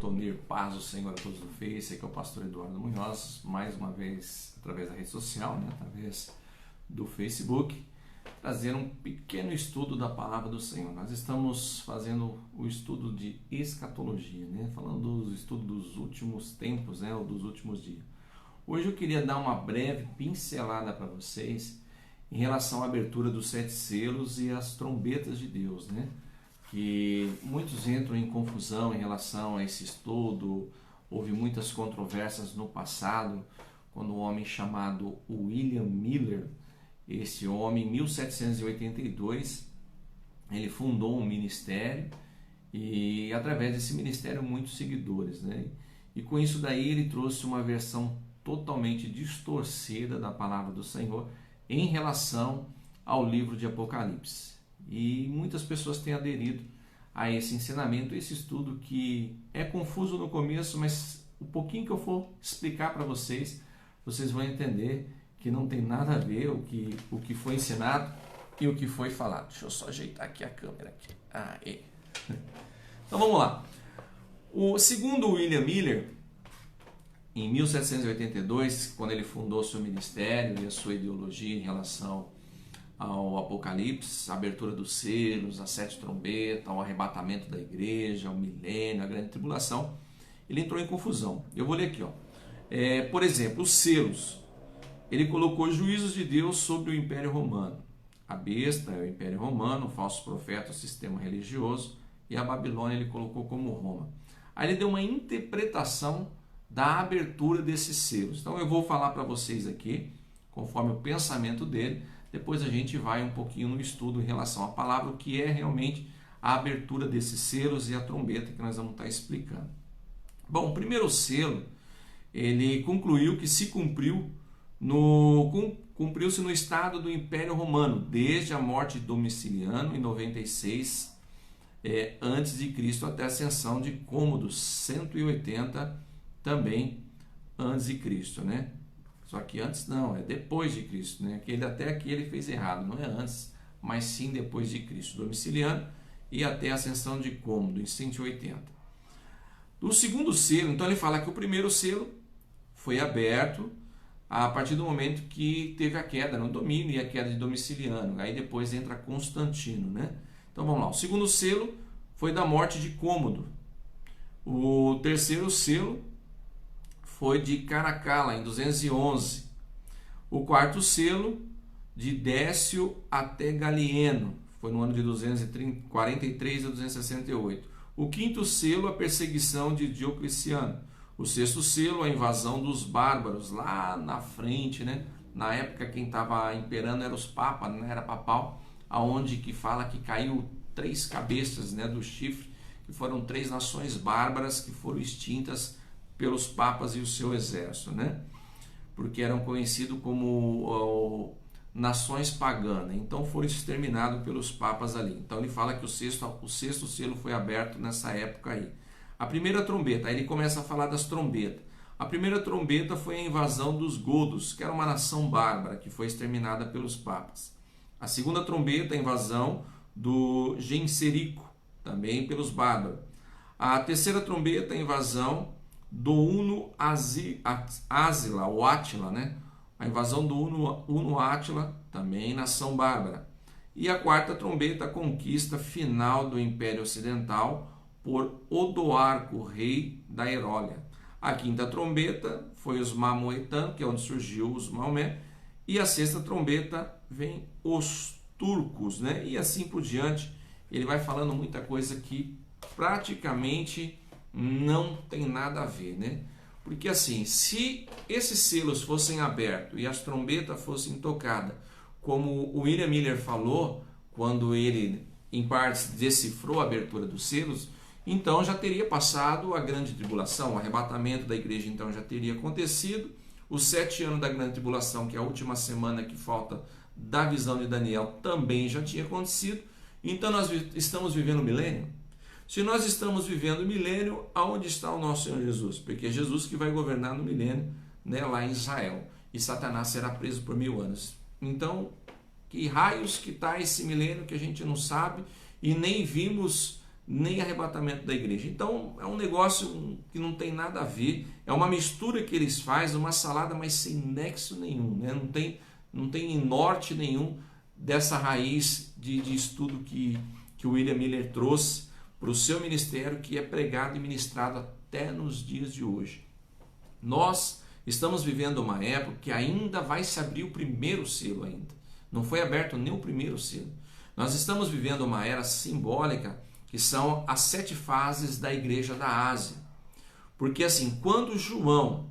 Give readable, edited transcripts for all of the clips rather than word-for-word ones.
Tonir, paz do Senhor a todos do Face, aqui é o pastor Eduardo Munhoz, mais uma vez através da rede social, através do Facebook, trazendo um pequeno estudo da palavra do Senhor. Nós estamos fazendo o estudo de escatologia, falando do estudo dos últimos tempos, ou dos últimos dias. Hoje eu queria dar uma breve pincelada para vocês em relação à abertura dos 7 selos e as trombetas de Deus, que muitos entram em confusão em relação a esse estudo. Houve muitas controvérsias no passado, quando um homem chamado William Miller, esse homem em 1782, ele fundou um ministério e através desse ministério muitos seguidores, E com isso daí ele trouxe uma versão totalmente distorcida da palavra do Senhor em relação ao livro de Apocalipse. E muitas pessoas têm aderido a esse ensinamento, esse estudo que é confuso no começo, mas o pouquinho que eu for explicar para vocês, vocês vão entender que não tem nada a ver o que foi ensinado e o que foi falado. Deixa eu só ajeitar aqui a câmera. Então vamos lá. Segundo William Miller, em 1782, quando ele fundou seu ministério e a sua ideologia em relação ao Apocalipse, a abertura dos selos, as 7 trombetas, ao arrebatamento da igreja, ao milênio, a grande tribulação, ele entrou em confusão. Eu vou ler aqui, por exemplo, os selos. Ele colocou juízos de Deus sobre o Império Romano. A besta é o Império Romano, o falso profeta, o sistema religioso, e a Babilônia ele colocou como Roma. Aí ele deu uma interpretação da abertura desses selos. Então eu vou falar para vocês aqui, conforme o pensamento dele. Depois a gente vai um pouquinho no estudo em relação à palavra, o que é realmente a abertura desses selos e a trombeta que nós vamos estar explicando. Bom, o primeiro selo, ele concluiu que se cumpriu-se no estado do Império Romano, desde a morte de Domiciliano em 96 antes de Cristo até a ascensão de Cômodo 180 também antes de Cristo, Só que antes não, é depois de Cristo, Até aqui ele fez errado, não é antes, mas sim depois de Cristo. Domiciliano e até a ascensão de Cômodo, em 180. Do segundo selo, então ele fala que o primeiro selo foi aberto a partir do momento que teve a queda no domínio e a queda de Domiciliano. Aí depois entra Constantino, Então vamos lá, o segundo selo foi da morte de Cômodo. O terceiro selo foi de Caracalla, em 211. O quarto selo, de Décio até Galieno, foi no ano de 243 a 268. O quinto selo, a perseguição de Diocleciano. O sexto selo, a invasão dos bárbaros, lá na frente, Na época quem estava imperando eram os papas, era papal, aonde que fala que caiu 3 cabeças do chifre, que foram 3 nações bárbaras que foram extintas pelos papas e o seu exército, Porque eram conhecidos como nações paganas, então foram exterminados pelos papas ali. Então ele fala que o sexto selo foi aberto nessa época aí. A primeira trombeta, aí ele começa a falar das trombetas. A primeira trombeta foi a invasão dos godos, que era uma nação bárbara, que foi exterminada pelos papas. A segunda trombeta, a invasão do Genserico, também pelos bárbaros. A terceira trombeta, a invasão do Huno Ázila, ou Átila, A invasão do Huno Átila, também nação bárbara. E a quarta trombeta, a conquista final do Império Ocidental por Odoarco, rei da Erólia. A quinta trombeta foi os Maometanos, que é onde surgiu os Maomé. E a sexta trombeta vem os turcos, E assim por diante. Ele vai falando muita coisa que praticamente não tem nada a ver, Porque assim, se esses selos fossem abertos e as trombetas fossem tocadas, como o William Miller falou, quando ele em partes decifrou a abertura dos selos, então já teria passado a grande tribulação, o arrebatamento da igreja então já teria acontecido, os 7 anos da grande tribulação, que é a última semana que falta da visão de Daniel, também já tinha acontecido. Então nós estamos vivendo o milênio. Se nós estamos vivendo o milênio, aonde está o nosso Senhor Jesus? Porque é Jesus que vai governar no milênio, lá em Israel. E Satanás será preso por 1000 anos. Então, que raios que está esse milênio que a gente não sabe e nem vimos nem arrebatamento da igreja. Então é um negócio que não tem nada a ver, é uma mistura que eles fazem, uma salada, mas sem nexo nenhum, né? Não tem norte nenhum dessa raiz de estudo que o William Miller trouxe para o seu ministério, que é pregado e ministrado até nos dias de hoje. Nós estamos vivendo uma época que ainda vai se abrir o primeiro selo ainda. Não foi aberto nem o primeiro selo. Nós estamos vivendo uma era simbólica, que são as 7 fases da igreja da Ásia. Porque assim, quando João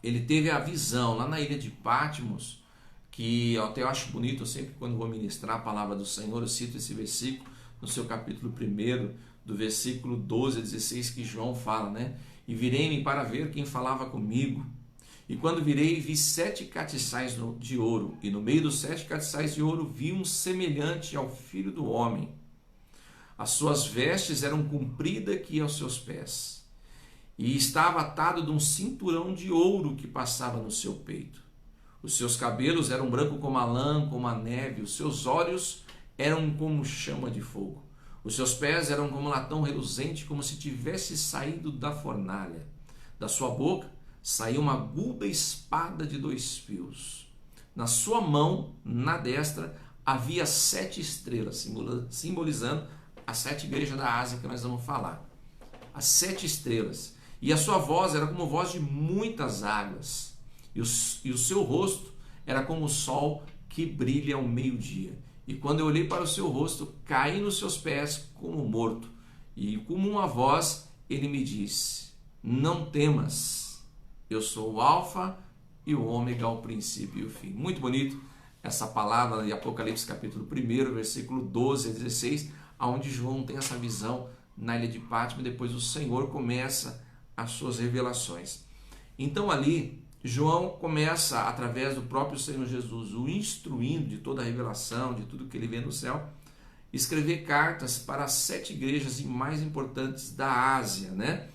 ele teve a visão lá na ilha de Patmos, que até eu acho bonito, eu sempre quando vou ministrar a palavra do Senhor, eu cito esse versículo no seu capítulo 1, do versículo 12 a 16, que João fala, né? E virei-me para ver quem falava comigo. E quando virei, vi 7 castiçais de ouro, e no meio dos 7 castiçais de ouro vi um semelhante ao Filho do Homem. As suas vestes eram compridas que aos seus pés, e estava atado de um cinturão de ouro que passava no seu peito. Os seus cabelos eram brancos como a lã, como a neve, os seus olhos eram como chama de fogo. Os seus pés eram como latão reluzente, como se tivesse saído da fornalha. Da sua boca saiu uma aguda espada de 2 fios. Na sua mão, na destra, havia 7 estrelas, simbolizando as 7 igrejas da Ásia que nós vamos falar. As 7 estrelas. E a sua voz era como voz de muitas águas. E o seu rosto era como o sol que brilha ao meio-dia. E quando eu olhei para o seu rosto, caí nos seus pés como morto. E como uma voz, ele me disse: não temas, eu sou o Alfa e o Ômega, o princípio e o fim. Muito bonito essa palavra de Apocalipse capítulo 1, versículo 12 a 16, onde João tem essa visão na ilha de Patmos, e depois o Senhor começa as suas revelações. Então ali, João começa, através do próprio Senhor Jesus, o instruindo de toda a revelação, de tudo que ele vê no céu, escrever cartas para as 7 igrejas mais importantes da Ásia, né?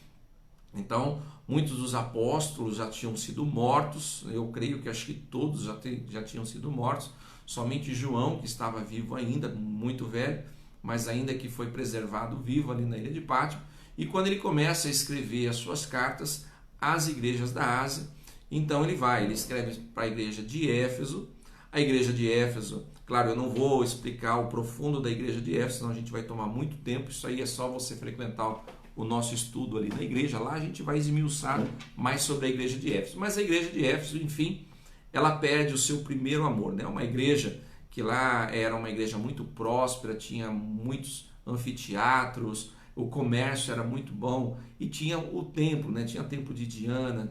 Então, muitos dos apóstolos já tinham sido mortos, eu creio que acho que todos já tinham sido mortos, somente João, que estava vivo ainda, muito velho, mas ainda que foi preservado vivo ali na ilha de Patmos, e quando ele começa a escrever as suas cartas às igrejas da Ásia, então ele escreve para a igreja de Éfeso. A igreja de Éfeso, claro, eu não vou explicar o profundo da igreja de Éfeso, senão a gente vai tomar muito tempo, isso aí é só você frequentar o nosso estudo ali na igreja, lá a gente vai esmiuçar mais sobre a igreja de Éfeso. Mas a igreja de Éfeso, enfim, ela perde o seu primeiro amor, né? Uma igreja que lá era uma igreja muito próspera, tinha muitos anfiteatros, o comércio era muito bom, e tinha o templo, né? Tinha o templo de Diana,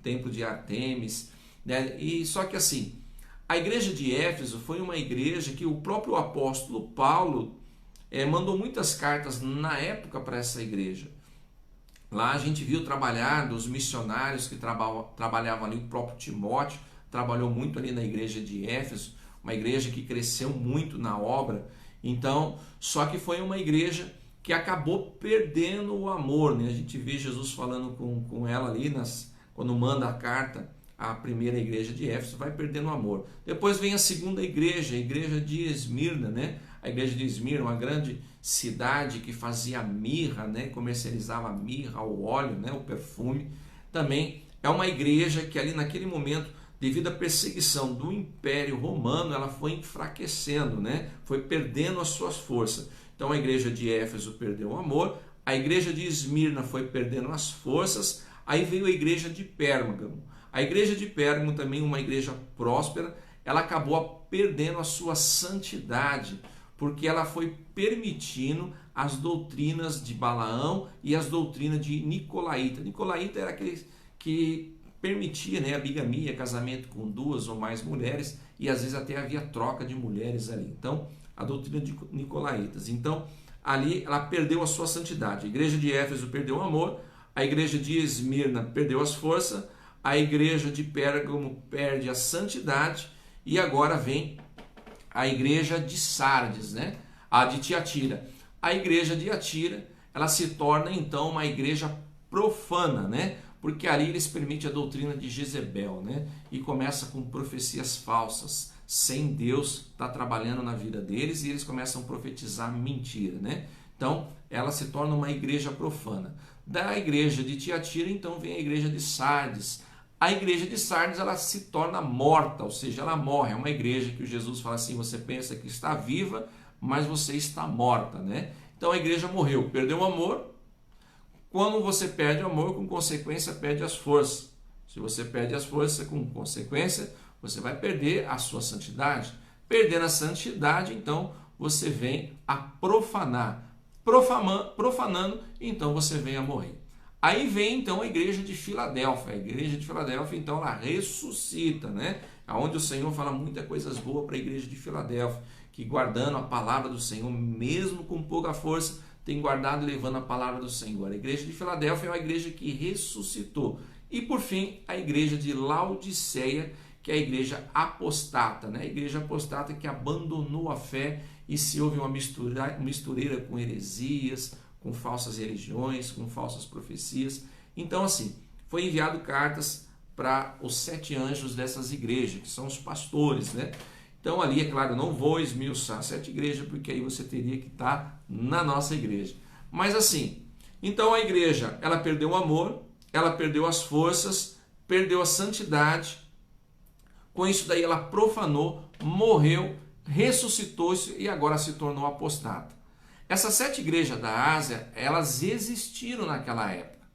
templo de Artemis, né? E só que assim, a igreja de Éfeso foi uma igreja que o próprio apóstolo Paulo mandou muitas cartas na época para essa igreja. Lá a gente viu trabalhar dos missionários que trabalhavam ali, o próprio Timóteo trabalhou muito ali na igreja de Éfeso, uma igreja que cresceu muito na obra. Então, só que foi uma igreja que acabou perdendo o amor, né? A gente vê Jesus falando com ela ali, quando manda a carta à primeira igreja de Éfeso, vai perdendo o amor. Depois vem a segunda igreja, a igreja de Esmirna, né? A igreja de Esmirna, uma grande cidade que fazia mirra, né? Comercializava a mirra, o óleo, né? O perfume. Também é uma igreja que ali naquele momento, devido à perseguição do Império Romano, ela foi enfraquecendo, né? Foi perdendo as suas forças. Então a igreja de Éfeso perdeu o amor, a igreja de Esmirna foi perdendo as forças, aí veio a igreja de Pérgamo. A igreja de Pérgamo, também uma igreja próspera, ela acabou perdendo a sua santidade, porque ela foi permitindo as doutrinas de Balaão e as doutrinas de Nicolaíta. Nicolaíta era aquele que permitia, né, a bigamia, casamento com 2 ou mais mulheres, e às vezes até havia troca de mulheres ali. Então, a doutrina de Nicolaítas. Então, ali ela perdeu a sua santidade. A igreja de Éfeso perdeu o amor, a igreja de Esmirna perdeu as forças, a igreja de Pérgamo perde a santidade, e agora vem a igreja de Sardes, né? A de Tiatira. A igreja de Tiatira, ela se torna então uma igreja profana, né? Porque ali eles permitem a doutrina de Jezebel, né? E começa com profecias falsas, sem Deus estar trabalhando na vida deles, e eles começam a profetizar mentira, né? Então, ela se torna uma igreja profana. Da igreja de Tiatira, então, vem a igreja de Sardes. A igreja de Sardes, ela se torna morta, ou seja, ela morre. É uma igreja que Jesus fala assim, você pensa que está viva, mas você está morta, né? Então, a igreja morreu, perdeu o amor. Quando você perde o amor, com consequência, perde as forças. Se você perde as forças, com consequência, você vai perder a sua santidade. Perdendo a santidade, então, você vem a profanar. Profanando, então você vem a morrer. Aí vem, então, a igreja de Filadélfia. A igreja de Filadélfia, então, ela ressuscita, né? Onde o Senhor fala muitas coisas boas para a igreja de Filadélfia, que guardando a palavra do Senhor, mesmo com pouca força, tem guardado e levando a palavra do Senhor. A igreja de Filadélfia é uma igreja que ressuscitou. E, por fim, a igreja de Laodiceia, que é a igreja apostata, né? A igreja apostata que abandonou a fé e se houve uma mistureira com heresias, com falsas religiões, com falsas profecias. Então, assim, foi enviado cartas para os 7 anjos dessas igrejas, que são os pastores, né? Então, ali, é claro, eu não vou esmiuçar 7 igrejas, porque aí você teria que estar na nossa igreja. Mas, assim, então a igreja, ela perdeu o amor, ela perdeu as forças, perdeu a santidade. Com isso daí, ela profanou, morreu, ressuscitou e agora se tornou apostata. Essas 7 igrejas da Ásia, elas existiram naquela época.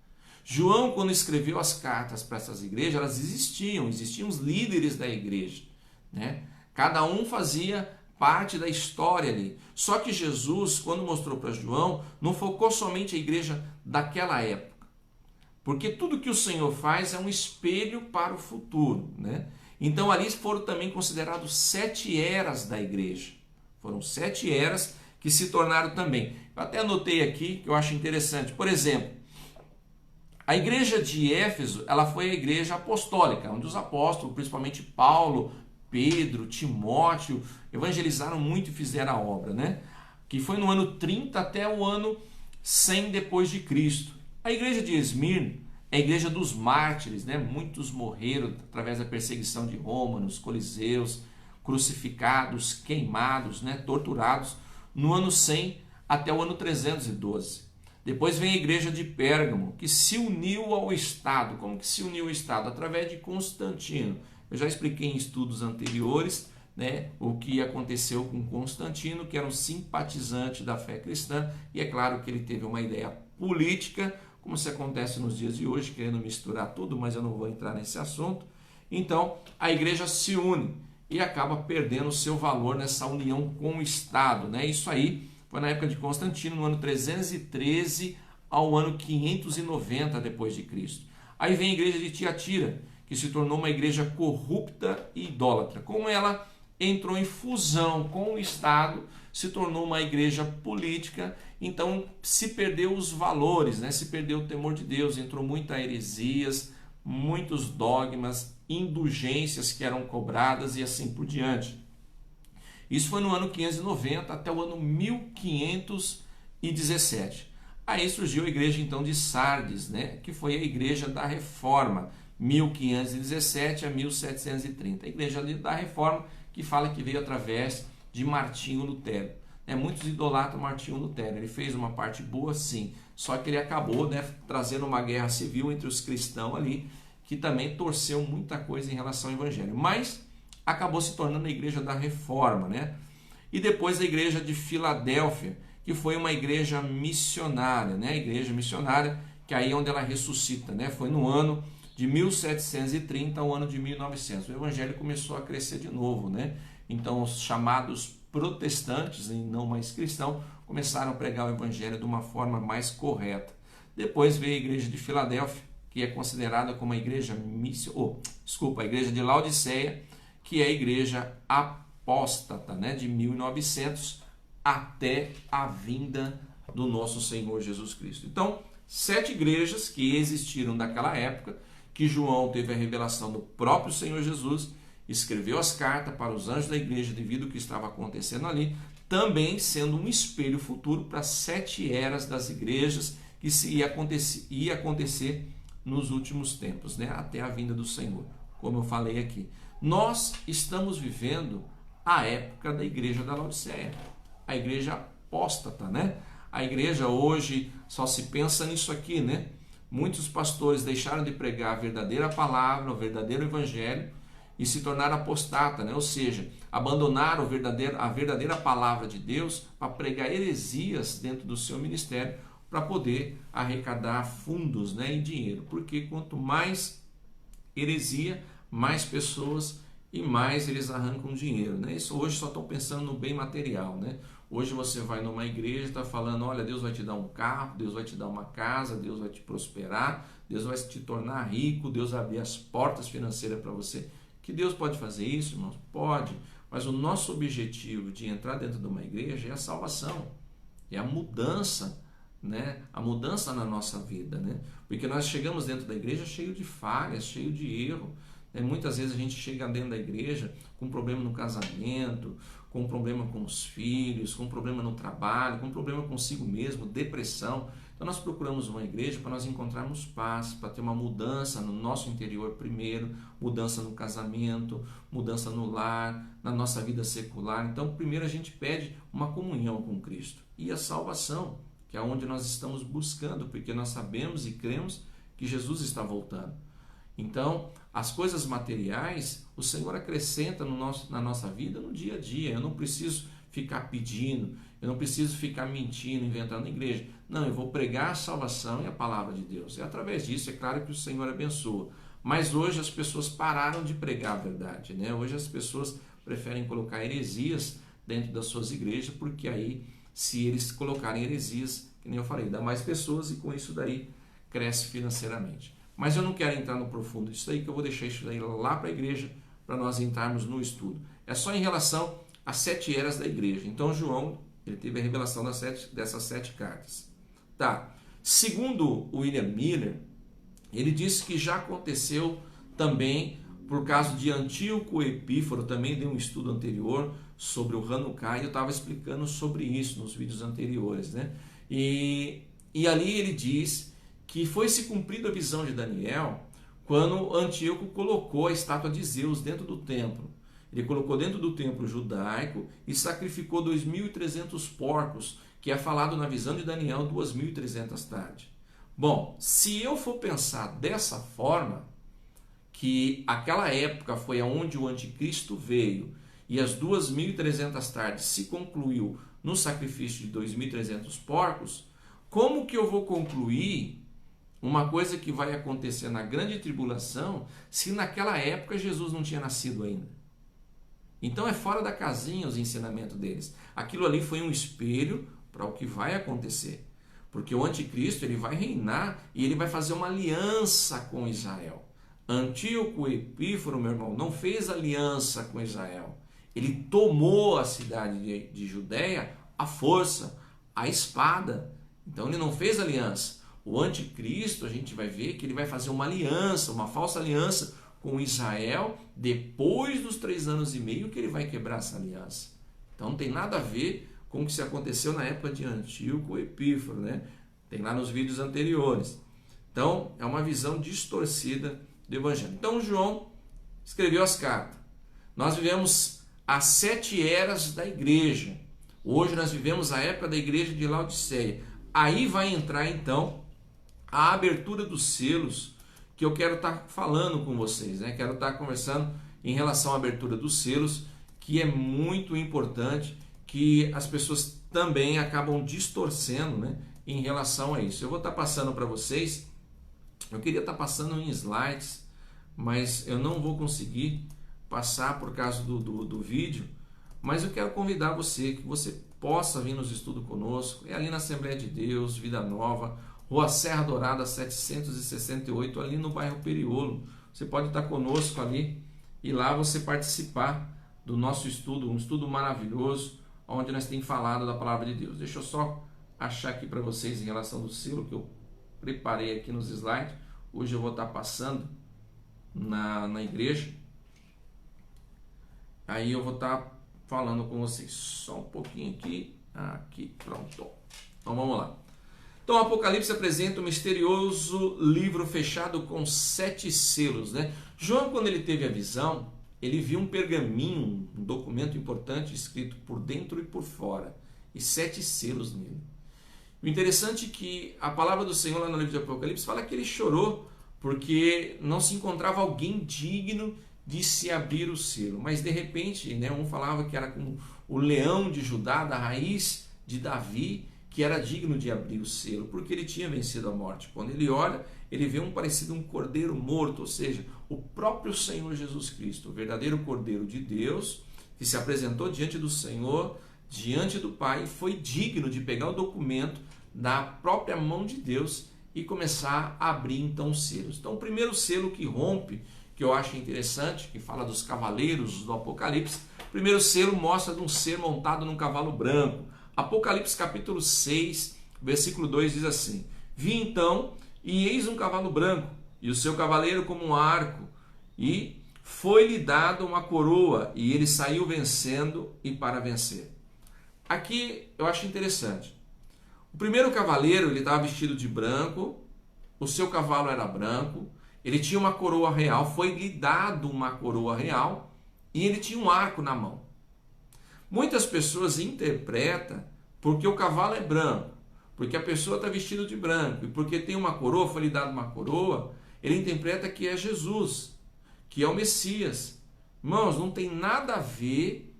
João, quando escreveu as cartas para essas igrejas, elas existiam os líderes da igreja, né? Cada um fazia parte da história ali. Só que Jesus, quando mostrou para João, não focou somente a igreja daquela época. Porque tudo que o Senhor faz é um espelho para o futuro, né? Então ali foram também considerados 7 eras da igreja. Foram 7 eras que se tornaram também. Eu até anotei aqui que eu acho interessante. Por exemplo, a igreja de Éfeso, ela foi a igreja apostólica, onde os apóstolos, principalmente Paulo, Pedro, Timóteo, evangelizaram muito e fizeram a obra, né? Que foi no ano 30 até o ano 100 depois de Cristo. A igreja de Esmirna é a igreja dos mártires, né? Muitos morreram através da perseguição de Roma, nos coliseus, crucificados, queimados, né? Torturados, no ano 100 até o ano 312. Depois vem a igreja de Pérgamo, que se uniu ao Estado. Como que se uniu ao Estado? Através de Constantino. Eu já expliquei em estudos anteriores, né, o que aconteceu com Constantino, que era um simpatizante da fé cristã, e é claro que ele teve uma ideia política, como se acontece nos dias de hoje, querendo misturar tudo, mas eu não vou entrar nesse assunto. Então, a igreja se une e acaba perdendo o seu valor nessa união com o Estado, né? Isso aí foi na época de Constantino, no ano 313 ao ano 590 depois de Cristo. Aí vem a igreja de Tiatira, que se tornou uma igreja corrupta e idólatra. Como ela entrou em fusão com o Estado, se tornou uma igreja política, então se perdeu os valores, né? Se perdeu o temor de Deus, entrou muitas heresias, muitos dogmas, indulgências que eram cobradas e assim por diante. Isso foi no ano 590 até o ano 1517. Aí surgiu a igreja então de Sardes, né? Que foi a igreja da Reforma, 1517 a 1730. A igreja da Reforma que fala que veio através de Martinho Lutero. Muitos idolatram Martinho Lutero. Ele fez uma parte boa, sim, só que ele acabou, né, trazendo uma guerra civil entre os cristãos ali, que também torceu muita coisa em relação ao evangelho. Mas acabou se tornando a igreja da Reforma, né? E depois a igreja de Filadélfia, que foi uma igreja missionária, né? A igreja missionária, que aí é onde ela ressuscita, né? Foi no ano de 1730 ao ano de 1900. O evangelho começou a crescer de novo, né? Então os chamados protestantes, e não mais cristãos, começaram a pregar o evangelho de uma forma mais correta. Depois veio a igreja de Filadélfia, que é considerada como a igreja a igreja de Laodiceia, que é a igreja apóstata, né? De 1900 até a vinda do nosso Senhor Jesus Cristo. Então, 7 igrejas que existiram naquela época, que João teve a revelação do próprio Senhor Jesus, escreveu as cartas para os anjos da igreja devido ao que estava acontecendo ali, também sendo um espelho futuro para 7 eras das igrejas que ia acontecer nos últimos tempos, né? Até a vinda do Senhor, como eu falei aqui. Nós estamos vivendo a época da igreja da Laodiceia, a igreja apóstata, né? A igreja hoje só se pensa nisso aqui, né? Muitos pastores deixaram de pregar a verdadeira palavra, o verdadeiro evangelho, e se tornaram apostata, né? Ou seja, abandonaram a verdadeira palavra de Deus para pregar heresias dentro do seu ministério, para poder arrecadar fundos, né, e dinheiro. Porque quanto mais heresia, mais pessoas e mais eles arrancam dinheiro, né? Isso hoje só estão pensando no bem material, né? Hoje você vai numa igreja e está falando, olha, Deus vai te dar um carro, Deus vai te dar uma casa, Deus vai te prosperar, Deus vai te tornar rico, Deus vai abrir as portas financeiras para você. Que Deus pode fazer isso, irmãos? Pode, mas o nosso objetivo de entrar dentro de uma igreja é a salvação, é a mudança, né? A mudança na nossa vida, né? Porque nós chegamos dentro da igreja cheio de falhas, cheio de erro, né? Muitas vezes a gente chega dentro da igreja com problema no casamento, com problema com os filhos, com problema no trabalho, com problema consigo mesmo, depressão. Então nós procuramos uma igreja para nós encontrarmos paz, para ter uma mudança no nosso interior primeiro, mudança no casamento, mudança no lar, na nossa vida secular. Então primeiro a gente pede uma comunhão com Cristo e a salvação, que é onde nós estamos buscando, porque nós sabemos e cremos que Jesus está voltando. Então, as coisas materiais, o Senhor acrescenta na nossa vida no dia a dia. Eu não preciso ficar pedindo, eu não preciso ficar mentindo, inventando na igreja. Não, eu vou pregar a salvação e a palavra de Deus. E através disso, é claro que o Senhor abençoa. Mas hoje as pessoas pararam de pregar a verdade, né? Hoje as pessoas preferem colocar heresias dentro das suas igrejas, porque aí, se eles colocarem heresias, que nem eu falei, dá mais pessoas e com isso daí cresce financeiramente. Mas eu não quero entrar no profundo disso aí, que eu vou deixar isso daí lá para a igreja, para nós entrarmos no estudo. É só em relação às 7 eras da igreja. Então João, ele teve a revelação dessas 7 cartas. Tá. Segundo William Miller, ele disse que já aconteceu também por causa de Antíoco Epíforo, também deu um estudo anterior sobre o Hanukkah, e eu estava explicando sobre isso nos vídeos anteriores, né? E ali ele diz que foi se cumprida a visão de Daniel quando Antíoco colocou a estátua de Zeus dentro do templo. Ele colocou dentro do templo judaico e sacrificou 2.300 porcos, que é falado na visão de Daniel 2.300 tarde. Bom, se eu for pensar dessa forma, que aquela época foi onde o anticristo veio e as 2.300 tardes se concluiu no sacrifício de 2.300 porcos, como que eu vou concluir uma coisa que vai acontecer na grande tribulação se naquela época Jesus não tinha nascido ainda? Então é fora da casinha os ensinamentos deles. Aquilo ali foi um espelho para o que vai acontecer. Porque o anticristo ele vai reinar e ele vai fazer uma aliança com Israel. Antíoco Epíforo, meu irmão, não fez aliança com Israel. Ele tomou a cidade de Judéia à força, à espada. Então ele não fez aliança. O anticristo, a gente vai ver que ele vai fazer uma aliança, uma falsa aliança com Israel, depois dos 3 anos e meio que ele vai quebrar essa aliança. Então não tem nada a ver com o que se aconteceu na época de Antíoco Epíforo, né? Tem lá nos vídeos anteriores. Então é uma visão distorcida do Evangelho. Então João escreveu as cartas. Nós vivemos as 7 eras da igreja. Hoje nós vivemos a época da igreja de Laodiceia. Aí vai entrar então a abertura dos selos, que eu quero estar falando com vocês, né? Quero estar conversando em relação à abertura dos selos, que é muito importante, que as pessoas também acabam distorcendo, né, em relação a isso. Eu vou estar passando para vocês, eu queria estar passando em slides, mas eu não vou conseguir passar por causa do vídeo, mas eu quero convidar você, que você possa vir nos estudos conosco. É ali na Assembleia de Deus, Vida Nova, Rua Serra Dourada 768, ali no bairro Periolo. Você pode estar conosco ali e lá você participar do nosso estudo, um estudo maravilhoso, onde nós temos falado da palavra de Deus. Deixa eu só achar aqui para vocês em relação do selo que eu preparei aqui nos slides. Hoje eu vou estar passando na igreja. Aí eu vou estar falando com vocês. Só um pouquinho aqui. Aqui, pronto. Então vamos lá. Então o Apocalipse apresenta um misterioso livro fechado com 7 selos, né? João, quando ele teve a visão, ele viu um pergaminho, um documento importante escrito por dentro e por fora, e 7 selos nele. O interessante é que a palavra do Senhor lá no livro de Apocalipse fala que ele chorou porque não se encontrava alguém digno de se abrir o selo. Mas de repente, né, um falava que era como o leão de Judá, da raiz de Davi, que era digno de abrir o selo, porque ele tinha vencido a morte. Quando ele olha, ele vê um parecido um cordeiro morto, ou seja, o próprio Senhor Jesus Cristo, o verdadeiro Cordeiro de Deus, que se apresentou diante do Senhor, diante do Pai, foi digno de pegar o documento da própria mão de Deus e começar a abrir então os selos. Então o primeiro selo que rompe, que eu acho interessante, que fala dos cavaleiros do Apocalipse, o primeiro selo mostra de um ser montado num cavalo branco. Apocalipse capítulo 6, versículo 2 diz assim: Vi então, e eis um cavalo branco, e o seu cavaleiro como um arco, e foi-lhe dado uma coroa, e ele saiu vencendo e para vencer. Aqui eu acho interessante. O primeiro cavaleiro, ele estava vestido de branco, o seu cavalo era branco, ele tinha uma coroa real, foi-lhe dado uma coroa real, e ele tinha um arco na mão. Muitas pessoas interpretam porque o cavalo é branco, porque a pessoa está vestida de branco, e porque tem uma coroa, foi lhe dado uma coroa, ele interpreta que é Jesus, que é o Messias. Irmãos, não tem nada a ver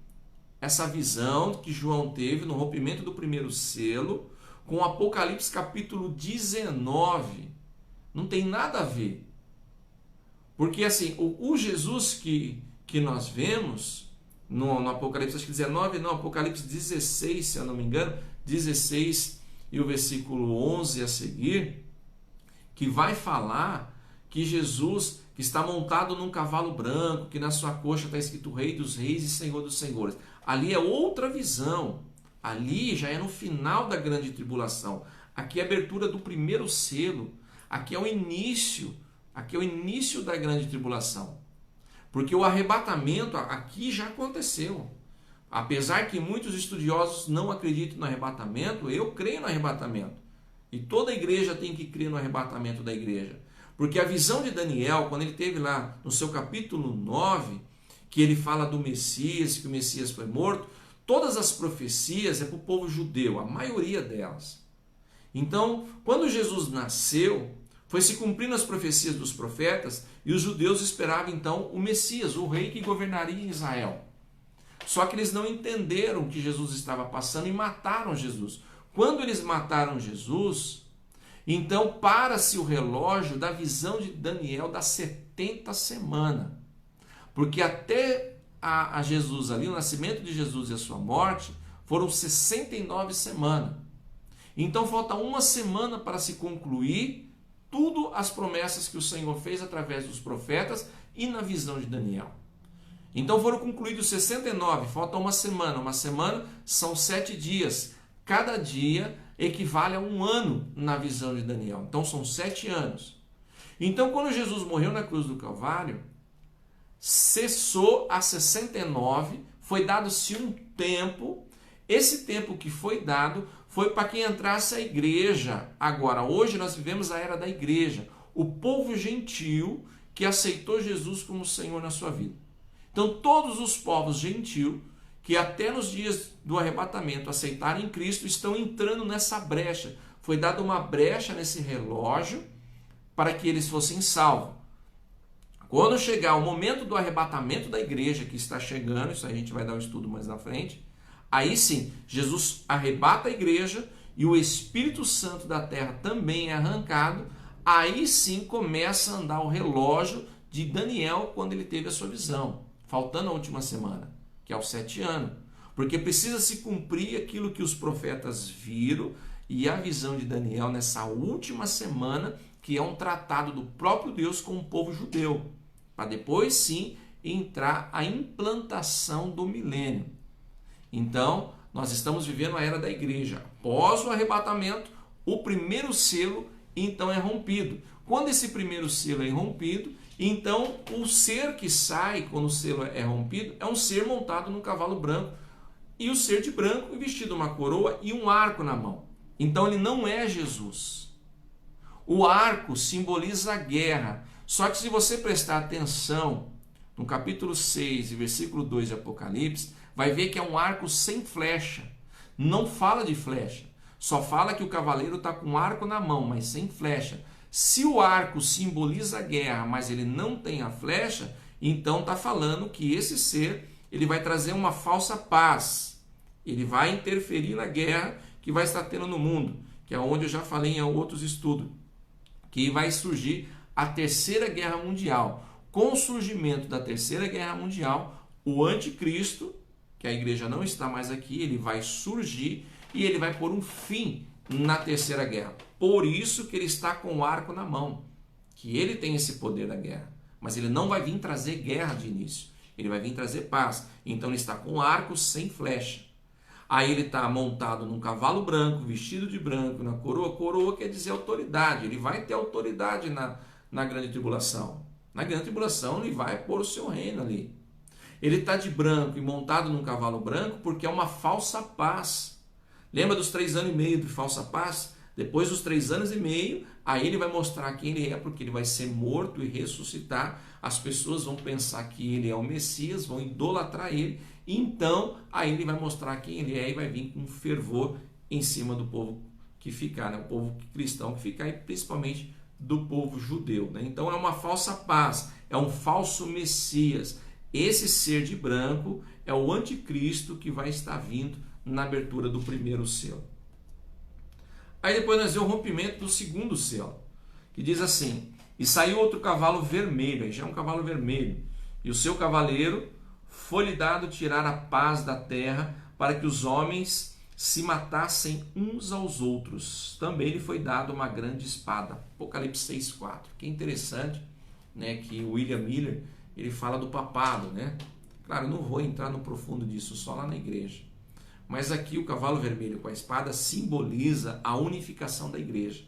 essa visão que João teve no rompimento do primeiro selo com o Apocalipse capítulo 19. Não tem nada a ver. Porque assim, o Jesus que nós vemos no Apocalipse, acho que 19, não, Apocalipse 16, se eu não me engano, 16 e o versículo 11 a seguir, que vai falar que Jesus que está montado num cavalo branco, que na sua coxa está escrito Rei dos Reis e Senhor dos Senhores. Ali é outra visão. Ali já é no final da grande tribulação. Aqui é a abertura do primeiro selo. Aqui é o início. Aqui é o início da grande tribulação. Porque o arrebatamento aqui já aconteceu. Apesar que muitos estudiosos não acreditam no arrebatamento, eu creio no arrebatamento. E toda a igreja tem que crer no arrebatamento da igreja. Porque a visão de Daniel, quando ele teve lá no seu capítulo 9, que ele fala do Messias, que o Messias foi morto, todas as profecias é para o povo judeu, a maioria delas. Então, quando Jesus nasceu, foi se cumprindo as profecias dos profetas e os judeus esperavam então o Messias, o rei que governaria em Israel. Só que eles não entenderam o que Jesus estava passando e mataram Jesus. Quando eles mataram Jesus, então para-se o relógio da visão de Daniel das 70 semanas. Porque até a Jesus ali, o nascimento de Jesus e a sua morte, foram 69 semanas. Então falta uma semana para se concluir tudo as promessas que o Senhor fez através dos profetas e na visão de Daniel. Então foram concluídos 69, falta uma semana são 7 dias. Cada dia equivale a um ano na visão de Daniel, então são 7 anos. Então quando Jesus morreu na cruz do Calvário, cessou a 69, foi dado-se um tempo, esse tempo que foi dado foi para que entrasse a igreja. Agora, hoje nós vivemos a era da igreja, o povo gentil que aceitou Jesus como Senhor na sua vida. Então, todos os povos gentil que até nos dias do arrebatamento aceitarem Cristo estão entrando nessa brecha. Foi dada uma brecha nesse relógio para que eles fossem salvos. Quando chegar o momento do arrebatamento da igreja, que está chegando, isso a gente vai dar um estudo mais na frente, aí sim, Jesus arrebata a igreja e o Espírito Santo da terra também é arrancado. Aí sim começa a andar o relógio de Daniel quando ele teve a sua visão, faltando a última semana, que é os 7 anos. Porque precisa se cumprir aquilo que os profetas viram e a visão de Daniel nessa última semana, que é um tratado do próprio Deus com o povo judeu, para depois sim entrar a implantação do milênio. Então, nós estamos vivendo a era da igreja. Após o arrebatamento, o primeiro selo então é rompido. Quando esse primeiro selo é rompido, então o ser que sai quando o selo é rompido é um ser montado num cavalo branco, e o ser de branco vestido uma coroa e um arco na mão. Então ele não é Jesus. O arco simboliza a guerra. Só que se você prestar atenção no capítulo 6 e versículo 2 de Apocalipse, vai ver que é um arco sem flecha. Não fala de flecha. Só fala que o cavaleiro está com arco na mão, mas sem flecha. Se o arco simboliza a guerra, mas ele não tem a flecha, então está falando que esse ser ele vai trazer uma falsa paz. Ele vai interferir na guerra que vai estar tendo no mundo, que é onde eu já falei em outros estudos, que vai surgir a Terceira Guerra Mundial. Com o surgimento da Terceira Guerra Mundial, o anticristo, que a igreja não está mais aqui, ele vai surgir e ele vai pôr um fim na Terceira Guerra. Por isso que ele está com o arco na mão, que ele tem esse poder da guerra. Mas ele não vai vir trazer guerra de início, ele vai vir trazer paz. Então ele está com arco sem flecha. Aí ele está montado num cavalo branco, vestido de branco, na coroa. Coroa quer dizer autoridade, ele vai ter autoridade na grande tribulação. Na grande tribulação ele vai pôr o seu reino ali. Ele está de branco e montado num cavalo branco porque é uma falsa paz. Lembra dos 3 anos e meio de falsa paz? Depois dos 3 anos e meio, aí ele vai mostrar quem ele é, porque ele vai ser morto e ressuscitar. As pessoas vão pensar que ele é o Messias, vão idolatrar ele. Então, aí ele vai mostrar quem ele é e vai vir com fervor em cima do povo que ficar, né? O povo cristão que ficar e principalmente do povo judeu, né? Então é uma falsa paz, é um falso Messias. Esse ser de branco é o anticristo que vai estar vindo na abertura do primeiro selo. Aí depois nós vemos o rompimento do segundo selo, que diz assim: e saiu outro cavalo vermelho, aí já é um cavalo vermelho, e o seu cavaleiro foi-lhe dado tirar a paz da terra, para que os homens se matassem uns aos outros. Também lhe foi dado uma grande espada. Apocalipse 6,4. Que é interessante, né, que o William Miller ele fala do papado, né? Claro, eu não vou entrar no profundo disso, só lá na igreja. Mas aqui o cavalo vermelho com a espada simboliza a unificação da igreja.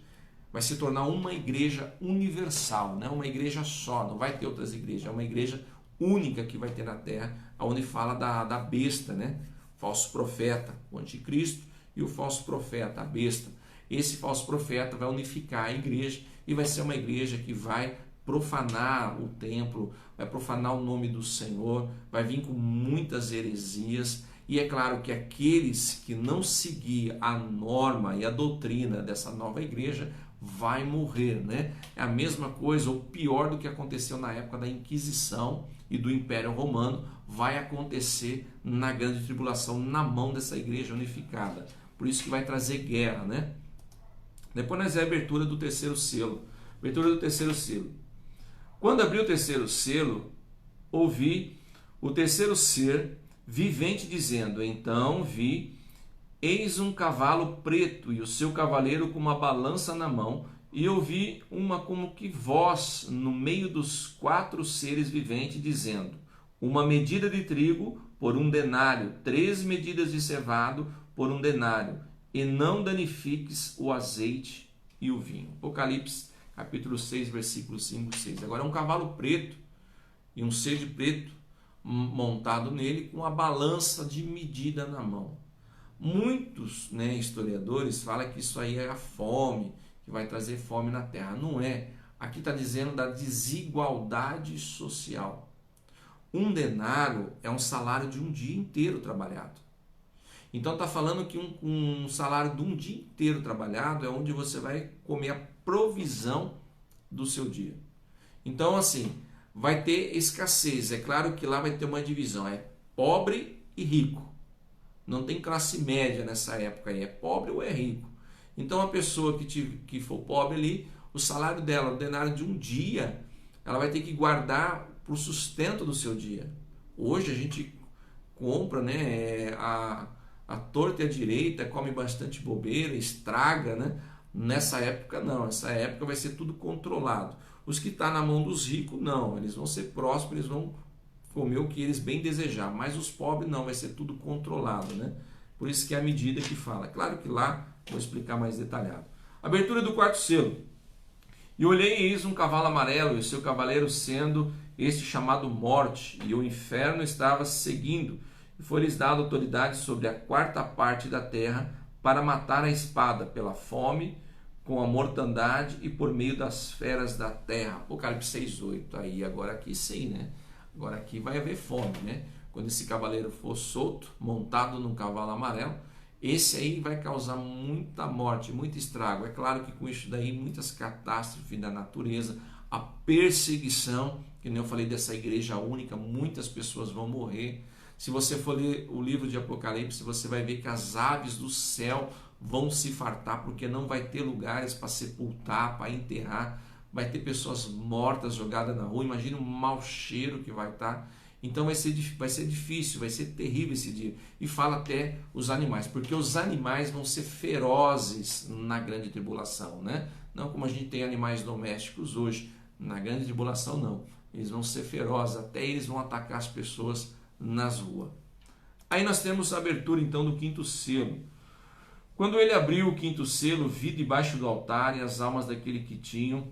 Vai se tornar uma igreja universal, né? Uma igreja só, não vai ter outras igrejas, é uma igreja única que vai ter na terra, onde fala da besta, né? Falso profeta, o anticristo e o falso profeta, a besta. Esse falso profeta vai unificar a igreja e vai ser uma igreja que vai profanar o templo, vai profanar o nome do Senhor, vai vir com muitas heresias. E é claro que aqueles que não seguir a norma e a doutrina dessa nova igreja vai morrer, né? É a mesma coisa, ou pior do que aconteceu na época da Inquisição e do Império Romano, vai acontecer na grande tribulação, na mão dessa igreja unificada. Por isso que vai trazer guerra, né? Depois nós vemos a abertura do terceiro selo. Abertura do terceiro selo. Quando abri o terceiro selo, ouvi o terceiro ser vivente dizendo: então vi, eis um cavalo preto e o seu cavaleiro com uma balança na mão, e ouvi uma como que voz no meio dos 4 seres viventes dizendo: uma medida de trigo por 1 denário, 3 medidas de cevado por 1 denário, e não danifiques o azeite e o vinho. Apocalipse capítulo 6, versículo 5 e 6. Agora é um cavalo preto e um ser de preto montado nele com a balança de medida na mão. Muitos, né, historiadores falam que isso aí é a fome, que vai trazer fome na terra. Não é. Aqui está dizendo da desigualdade social. 1 denário é um salário de um dia inteiro trabalhado. Então está falando que um salário de um dia inteiro trabalhado é onde você vai comer a provisão do seu dia. Então assim, vai ter escassez. É claro que lá vai ter uma divisão, é pobre e rico. Não tem classe média nessa época aí, é pobre ou é rico. Então a pessoa que for pobre ali, o salário dela, o denário de um dia, ela vai ter que guardar para o sustento do seu dia. Hoje a gente compra, né, a torta e a direita, come bastante bobeira, estraga, né? Nessa época não, nessa época vai ser tudo controlado. Os que estão na mão dos ricos, não, eles vão ser prósperos, eles vão comer o que eles bem desejar, mas os pobres não, vai ser tudo controlado, né? Por isso que é a medida que fala. Claro que lá vou explicar mais detalhado. Abertura do 4º selo. E olhei e eis um cavalo amarelo, e o seu cavaleiro sendo este chamado Morte, e o inferno estava seguindo, e foi-lhes dada autoridade sobre a 4ª parte da terra, para matar a espada, pela fome, com a mortandade e por meio das feras da terra. Apocalipse 6,8. Aí agora aqui sim, né? Agora aqui vai haver fome, né? Quando esse cavaleiro for solto, montado num cavalo amarelo, esse aí vai causar muita morte, muito estrago. É claro que com isso daí, muitas catástrofes da natureza, a perseguição, que nem eu falei dessa igreja única, muitas pessoas vão morrer. Se você for ler o livro de Apocalipse, você vai ver que as aves do céu vão se fartar, porque não vai ter lugares para sepultar, para enterrar, vai ter pessoas mortas jogadas na rua. Imagina o mau cheiro que vai estar. Então vai ser difícil, vai ser terrível esse dia. E fala até os animais, porque os animais vão ser ferozes na grande tribulação, né? Não como a gente tem animais domésticos hoje, na grande tribulação não. Eles vão ser ferozes, até eles vão atacar as pessoas nas ruas. Aí nós temos a abertura então do quinto selo. Quando ele abriu o quinto selo, vi debaixo do altar as almas daquele que tinham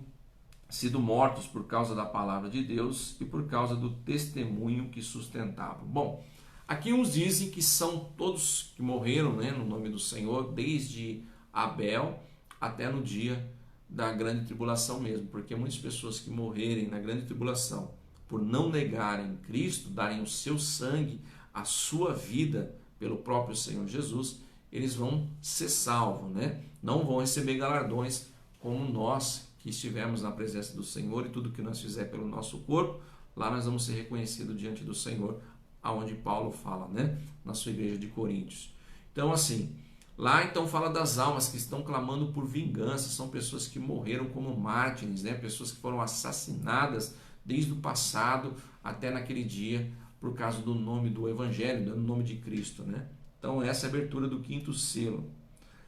sido mortos por causa da palavra de Deus e por causa do testemunho que sustentavam. Bom, aqui uns dizem que são todos que morreram, né, no nome do Senhor, desde Abel até no dia da grande tribulação mesmo, porque muitas pessoas que morrerem na grande tribulação por não negarem Cristo, darem o seu sangue, a sua vida pelo próprio Senhor Jesus, eles vão ser salvos, né? Não vão receber galardões como nós que estivemos na presença do Senhor, e tudo que nós fizer pelo nosso corpo, lá nós vamos ser reconhecidos diante do Senhor, aonde Paulo fala, né? Na sua igreja de Coríntios. Então assim, lá então fala das almas que estão clamando por vingança, são pessoas que morreram como mártires, né? Pessoas que foram assassinadas desde o passado até naquele dia, por causa do nome do Evangelho, do nome de Cristo, né? Então essa é a abertura do quinto selo.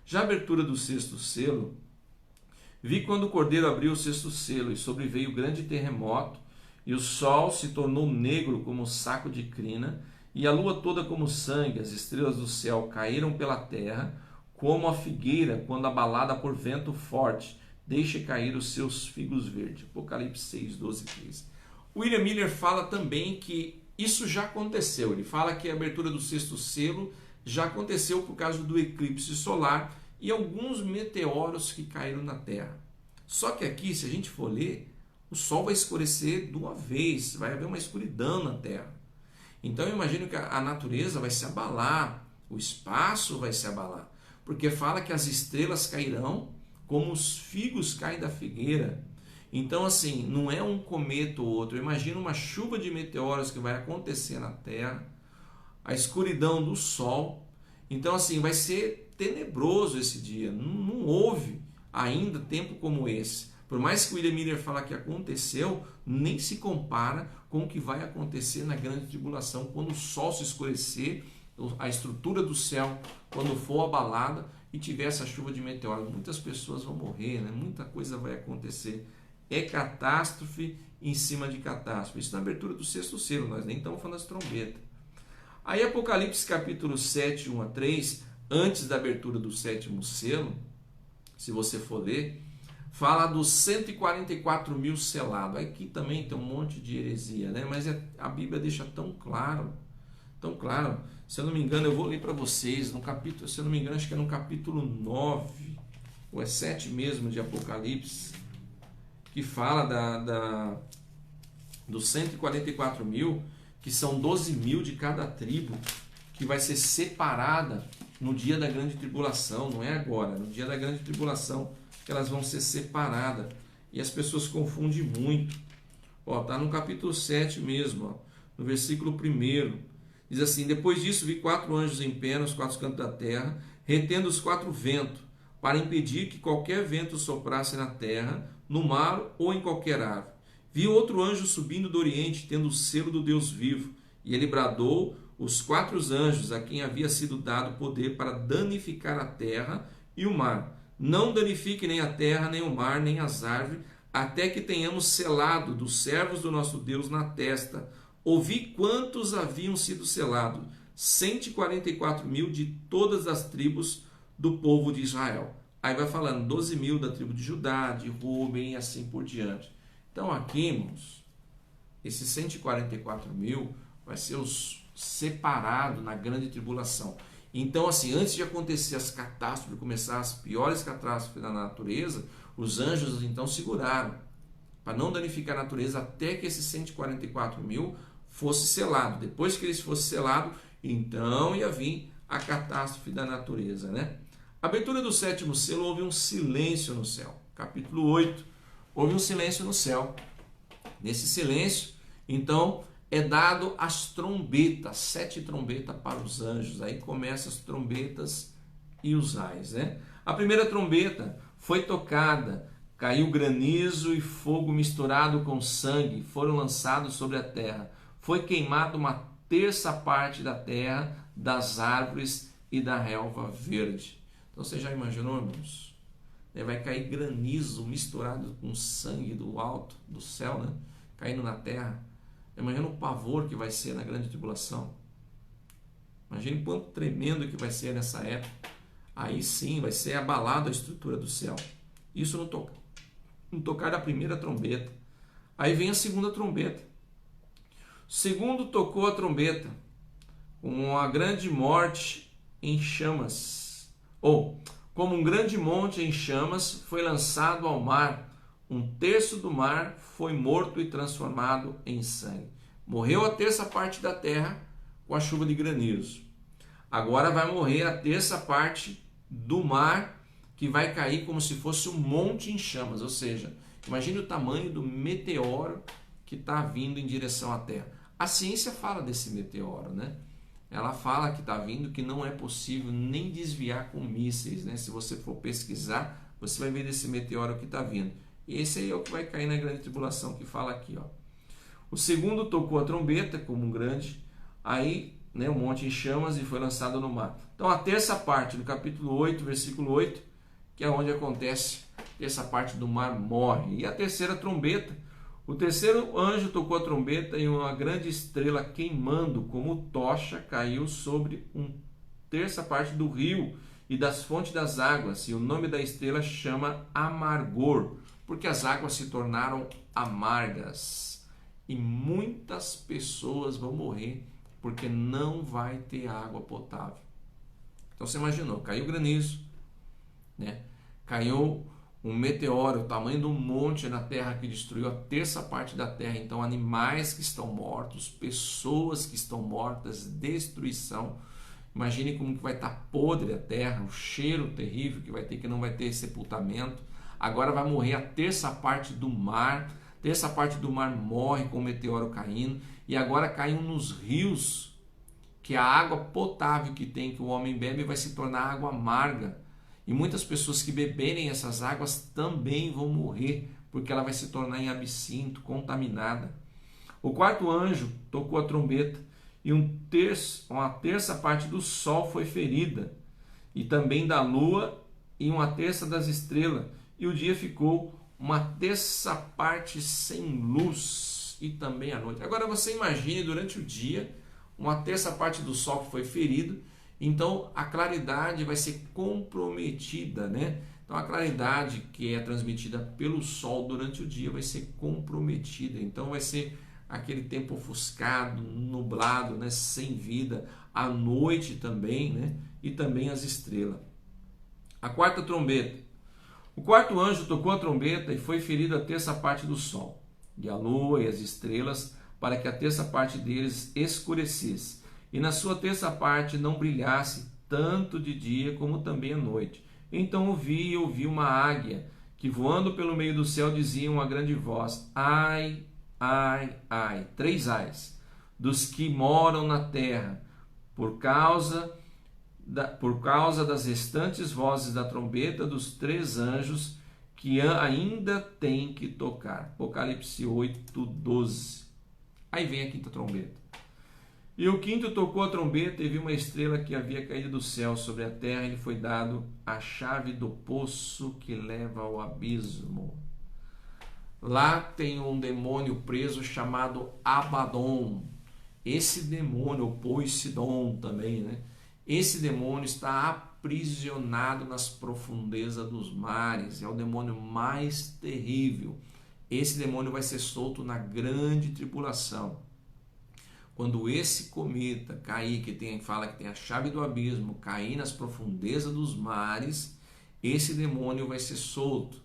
Já a abertura do sexto selo, vi quando o Cordeiro abriu o sexto selo e sobreveio grande terremoto, e o sol se tornou negro como um saco de crina, e a lua toda como sangue, as estrelas do céu caíram pela terra, como a figueira quando abalada por vento forte, deixa cair os seus figos verdes. Apocalipse 6, 12 e 13. William Miller fala também que isso já aconteceu. Ele fala que a abertura do sexto selo já aconteceu por causa do eclipse solar e alguns meteoros que caíram na Terra. Só que aqui, se a gente for ler, o Sol vai escurecer de uma vez, vai haver uma escuridão na Terra. Então eu imagino que a natureza vai se abalar, o espaço vai se abalar, porque fala que as estrelas cairão como os figos caem da figueira. Então assim, não é um cometa ou outro, imagina uma chuva de meteoros que vai acontecer na Terra, a escuridão do Sol. Então assim, vai ser tenebroso esse dia, não houve ainda tempo como esse. Por mais que o William Miller fala que aconteceu, nem se compara com o que vai acontecer na grande tribulação, quando o sol se escurecer, a estrutura do céu, quando for abalada e tiver essa chuva de meteoros. Muitas pessoas vão morrer, né? Muita coisa vai acontecer. É catástrofe em cima de catástrofe. Isso na abertura do sexto selo, nós nem estamos falando das trombetas. Aí Apocalipse capítulo 7, 1 a 3, antes da abertura do sétimo selo, se você for ler, fala dos 144 mil selados. Aqui também tem um monte de heresia, né? Mas a Bíblia deixa tão claro, se eu não me engano, eu vou ler para vocês, no capítulo, se eu não me engano, acho que é no capítulo 9, ou é 7 mesmo de Apocalipse, que fala dos 144 mil, que são 12 mil de cada tribo, que vai ser separada no dia da grande tribulação, não é agora, no dia da grande tribulação, que elas vão ser separadas, e as pessoas confundem muito. Está no capítulo 7 mesmo, ó, no versículo 1, diz assim: depois disso vi 4 anjos em pé nos 4 cantos da terra, retendo os 4 ventos, para impedir que qualquer vento soprasse na terra, no mar ou em qualquer árvore. Vi outro anjo subindo do oriente, tendo o selo do Deus vivo, e ele bradou os 4 anjos a quem havia sido dado poder para danificar a terra e o mar. Não danifique nem a terra, nem o mar, nem as árvores, até que tenhamos selado dos servos do nosso Deus na testa. Ouvi quantos haviam sido selados, 144 mil de todas as tribos do povo de Israel. Aí vai falando 12 mil da tribo de Judá, de Rúben e assim por diante. Então aqui, irmãos, esses 144 mil vai ser os separados na grande tribulação. Então assim, antes de acontecer as catástrofes, começar as piores catástrofes da natureza, os anjos então seguraram, para não danificar a natureza, até que esses 144 mil fosse selado. Depois que eles fossem selados, então ia vir a catástrofe da natureza, né? A abertura do sétimo selo, houve um silêncio no céu. Capítulo 8, houve um silêncio no céu. Nesse silêncio, então, é dado as trombetas, 7 trombetas para os anjos. Aí começam as trombetas e os ais, né? A primeira trombeta foi tocada, caiu granizo e fogo misturado com sangue, foram lançados sobre a terra. Foi queimada uma terça parte da terra, das árvores e da relva verde. Então você já imaginou, irmãos? Vai cair granizo misturado com sangue do alto, do céu, né? Caindo na terra. Imagina o pavor que vai ser na grande tribulação. Imagina o quanto tremendo que vai ser nessa época. Aí sim vai ser abalada a estrutura do céu. Isso no tocar da primeira trombeta. Aí vem a segunda trombeta. O segundo tocou a trombeta, com uma grande morte em chamas. Como um grande monte em chamas foi lançado ao mar. Um terço do mar foi morto e transformado em sangue. Morreu a terça parte da terra com a chuva de granizo. Agora vai morrer a terça parte do mar, que vai cair como se fosse um monte em chamas. Ou seja, imagine o tamanho do meteoro que está vindo em direção à Terra. A ciência fala desse meteoro, né? Ela fala que está vindo, que não é possível nem desviar com mísseis, né? Se você for pesquisar, você vai ver desse meteoro que está vindo. E esse aí é o que vai cair na grande tribulação, que fala aqui, ó. O segundo tocou a trombeta, como um grande, aí, né, um monte em chamas, e foi lançado no mar. Então a terça parte do capítulo 8, versículo 8, que é onde acontece essa parte do mar morre. E a terceira trombeta, o terceiro anjo tocou a trombeta e uma grande estrela queimando como tocha caiu sobre uma terça parte do rio e das fontes das águas. E o nome da estrela chama Amargor, porque as águas se tornaram amargas. E muitas pessoas vão morrer porque não vai ter água potável. Então você imaginou, caiu granizo, né? Caiu um meteoro, o tamanho de um monte na terra que destruiu a terça parte da terra. Então animais que estão mortos, pessoas que estão mortas, destruição. Imagine como que vai estar podre a terra, o cheiro terrível que vai ter, que não vai ter sepultamento. Agora vai morrer a terça parte do mar. Terça parte do mar morre com o meteoro caindo. E agora caiu nos rios, que a água potável que tem, que o homem bebe, vai se tornar água amarga. E muitas pessoas que beberem essas águas também vão morrer, porque ela vai se tornar em absinto, contaminada. O quarto anjo tocou a trombeta e uma terça parte do sol foi ferida, e também da lua e uma terça das estrelas. E o dia ficou uma terça parte sem luz, e também a noite. Agora você imagine durante o dia, uma terça parte do sol que foi ferido. Então a claridade vai ser comprometida, né? Então a claridade que é transmitida pelo sol durante o dia vai ser comprometida. Então vai ser aquele tempo ofuscado, nublado, né? Sem vida. A noite também, né? E também as estrelas. A quarta trombeta. O quarto anjo tocou a trombeta e foi ferido a terça parte do sol e a lua e as estrelas, para que a terça parte deles escurecesse. E na sua terça parte não brilhasse tanto de dia como também à noite. Então ouvi uma águia, que voando pelo meio do céu dizia uma grande voz: ai, ai, ai, 3 ais, dos que moram na terra, por causa das restantes vozes da trombeta dos 3 anjos que ainda têm que tocar. Apocalipse 8, 12. Aí vem a quinta trombeta. E o quinto tocou a trombeta e viu uma estrela que havia caído do céu sobre a terra, e lhe foi dado a chave do poço que leva ao abismo. Lá tem um demônio preso chamado Abaddon. Esse demônio, ou Poseidon também, né? Esse demônio está aprisionado nas profundezas dos mares. É o demônio mais terrível. Esse demônio vai ser solto na grande tribulação. Quando esse cometa cair, fala que tem a chave do abismo, cair nas profundezas dos mares, esse demônio vai ser solto.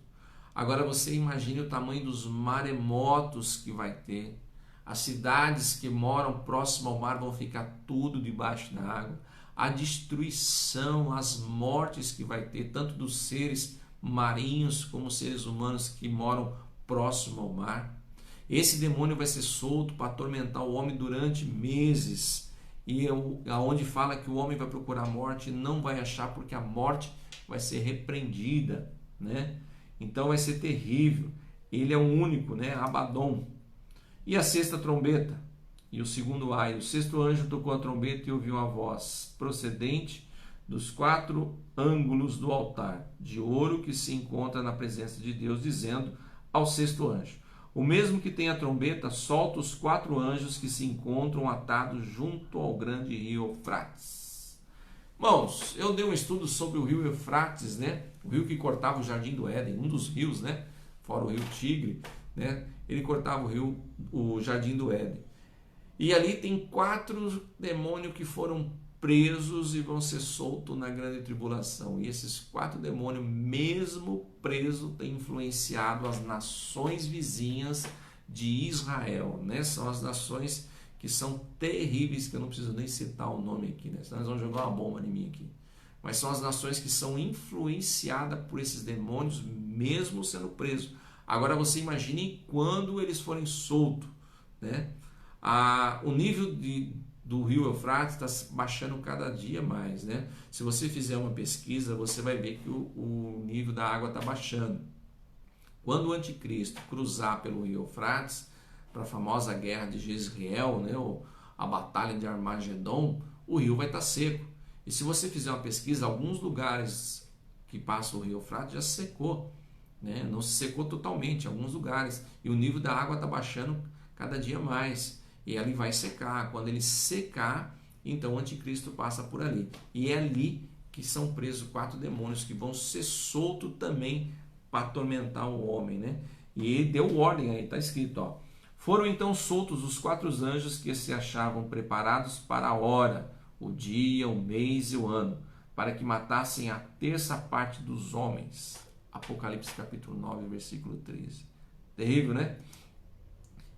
Agora você imagine o tamanho dos maremotos que vai ter. As cidades que moram próximo ao mar vão ficar tudo debaixo da água. a destruição, as mortes que vai ter, tanto dos seres marinhos como seres humanos que moram próximo ao mar. Esse demônio vai ser solto para atormentar o homem durante meses. E aonde fala que o homem vai procurar a morte, não vai achar, porque a morte vai ser repreendida, né? Então vai ser terrível. Ele é o único, né? Abaddon. E a sexta trombeta, e o segundo ai. O sexto anjo tocou a trombeta e ouviu a voz procedente dos 4 ângulos do altar de ouro que se encontra na presença de Deus, dizendo ao sexto anjo: o mesmo que tem a trombeta, solta os 4 anjos que se encontram atados junto ao grande rio Eufrates. Irmãos, eu dei um estudo sobre o rio Eufrates, né? O rio que cortava o Jardim do Éden, um dos rios, né? Fora o rio Tigre, né? Ele cortava o Jardim do Éden. E ali tem 4 demônios que foram presos e vão ser soltos na grande tribulação. E esses 4 demônios, mesmo presos, têm influenciado as nações vizinhas de Israel, né? São as nações que são terríveis, que eu não preciso nem citar o nome aqui, né? Senão eles vão jogar uma bomba em mim aqui. Mas são as nações que são influenciadas por esses demônios, mesmo sendo presos. Agora você imagine quando eles forem soltos, né? O nível do rio Eufrates está baixando cada dia mais, né? Se você fizer uma pesquisa, você vai ver que o nível da água está baixando. Quando o anticristo cruzar pelo rio Eufrates, para a famosa guerra de Jezreel, né? A batalha de Armagedon, o rio vai estar seco. E se você fizer uma pesquisa, alguns lugares que passa o rio Eufrates já se secou, né? Não se secou totalmente, alguns lugares. E o nível da água está baixando cada dia mais. E ele vai secar. Quando ele secar, então o anticristo passa por ali. E é ali que são presos 4 demônios que vão ser soltos também para atormentar o homem, né? E ele deu ordem aí, está escrito, ó. Foram então soltos os 4 anjos que se achavam preparados para a hora, o dia, o mês e o ano, para que matassem a terça parte dos homens. Apocalipse capítulo 9, versículo 13. Terrível, né?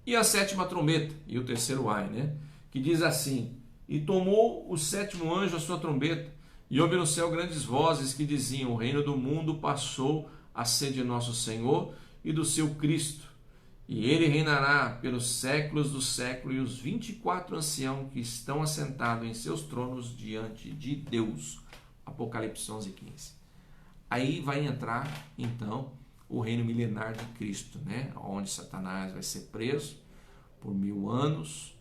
E a 7ª trombeta, e o terceiro ai, né? Que diz assim: e tomou o 7º anjo a sua trombeta, e houve no céu grandes vozes que diziam: o reino do mundo passou a ser de nosso Senhor e do seu Cristo, e ele reinará pelos séculos dos séculos, e os 24 anciãos que estão assentados em seus tronos diante de Deus. Apocalipse 11:15. Aí vai entrar, então, o reino milenar de Cristo, né? Onde Satanás vai ser preso por 1000 anos,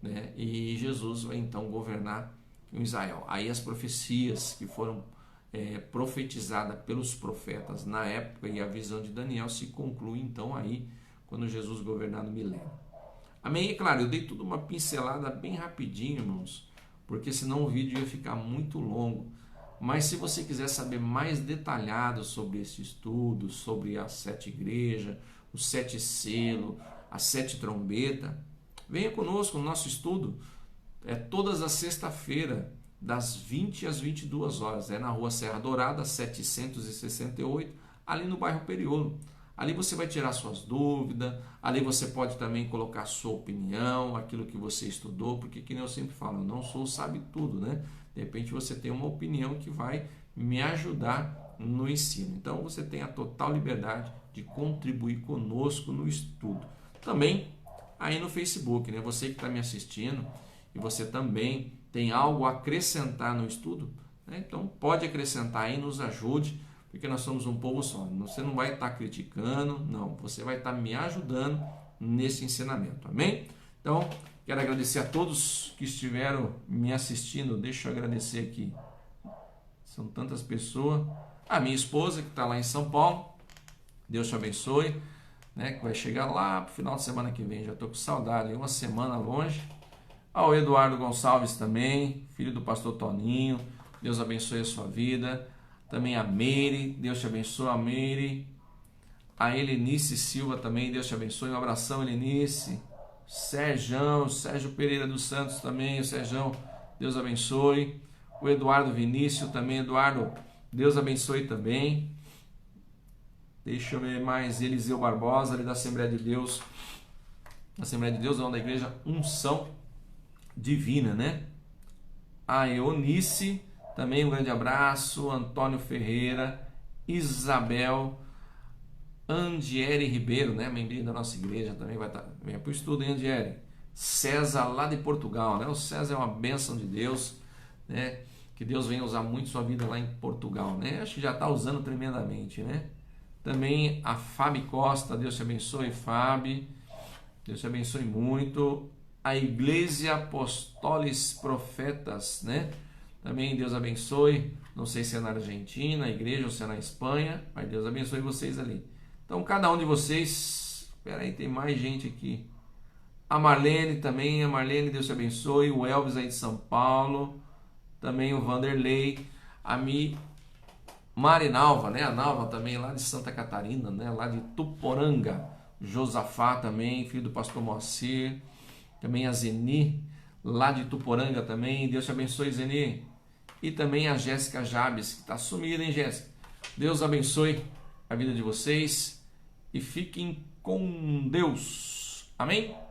né? E Jesus vai então governar em Israel. Aí as profecias que foram profetizadas pelos profetas na época e a visão de Daniel se conclui então aí quando Jesus governar no milênio. Amém? E claro, eu dei tudo uma pincelada bem rapidinho, irmãos, porque senão o vídeo ia ficar muito longo. Mas se você quiser saber mais detalhado sobre esse estudo, sobre as 7 igrejas, os 7 selos, as 7 trombetas, venha conosco no nosso estudo. É todas as sexta-feiras, das 20 às 22 horas. É na rua Serra Dourada, 768, ali no bairro Periolo. Ali você vai tirar suas dúvidas, ali você pode também colocar sua opinião, aquilo que você estudou, porque, que nem eu sempre falo, eu não sou sabe tudo, né? De repente você tem uma opinião que vai me ajudar no ensino. Então você tem a total liberdade de contribuir conosco no estudo. Também aí no Facebook, né? Você que está me assistindo e você também tem algo a acrescentar no estudo, né? Então pode acrescentar aí, nos ajude, porque nós somos um povo só. Você não vai estar criticando, não. Você vai estar me ajudando nesse ensinamento. Amém? Então, quero agradecer a todos que estiveram me assistindo. Deixa eu agradecer aqui. São tantas pessoas. A minha esposa, que está lá em São Paulo. Deus te abençoe. Né, que vai chegar lá para o final de semana que vem. Já estou com saudade. Uma semana longe. Ao Eduardo Gonçalves também, filho do pastor Toninho. Deus abençoe a sua vida. Também a Meire. Deus te abençoe, a Meire. A Helenice Silva também. Deus te abençoe. Um abração, Helenice. Sérgio Pereira dos Santos também, o Sérgio, Deus abençoe. O Eduardo Vinícius também, Eduardo, Deus abençoe também. Deixa eu ver mais, Eliseu Barbosa, ali da Assembleia de Deus. Assembleia de Deus não, da Igreja Unção Divina, né? a Eunice, também um grande abraço, Antônio Ferreira, Isabel, Andieri Ribeiro, né, membrinho da nossa igreja, também vai estar, venha para o estudo, hein, Andieri? César, lá de Portugal, né? O César é uma bênção de Deus, né? Que Deus venha usar muito sua vida lá em Portugal, né? Acho que já está usando tremendamente, né? Também a Fábio Costa, Deus te abençoe, Fábio, Deus te abençoe muito. A Igreja Apostólis Profetas, né? Também Deus abençoe, não sei se é na Argentina, a igreja, ou se é na Espanha, mas Deus abençoe vocês ali. Então, cada um de vocês, espera aí, tem mais gente aqui. A Marlene também, a Marlene, Deus te abençoe. O Elvis aí de São Paulo, também o Vanderlei, a Marinalva, né? A Nalva também lá de Santa Catarina, né? Lá de Tuporanga. Josafá também, filho do pastor Moacir. Também a Zeni, lá de Tuporanga também. Deus te abençoe, Zeni. E também a Jéssica Jabes, que está sumida, hein, Jéssica? Deus abençoe a vida de vocês e fiquem com Deus. Amém?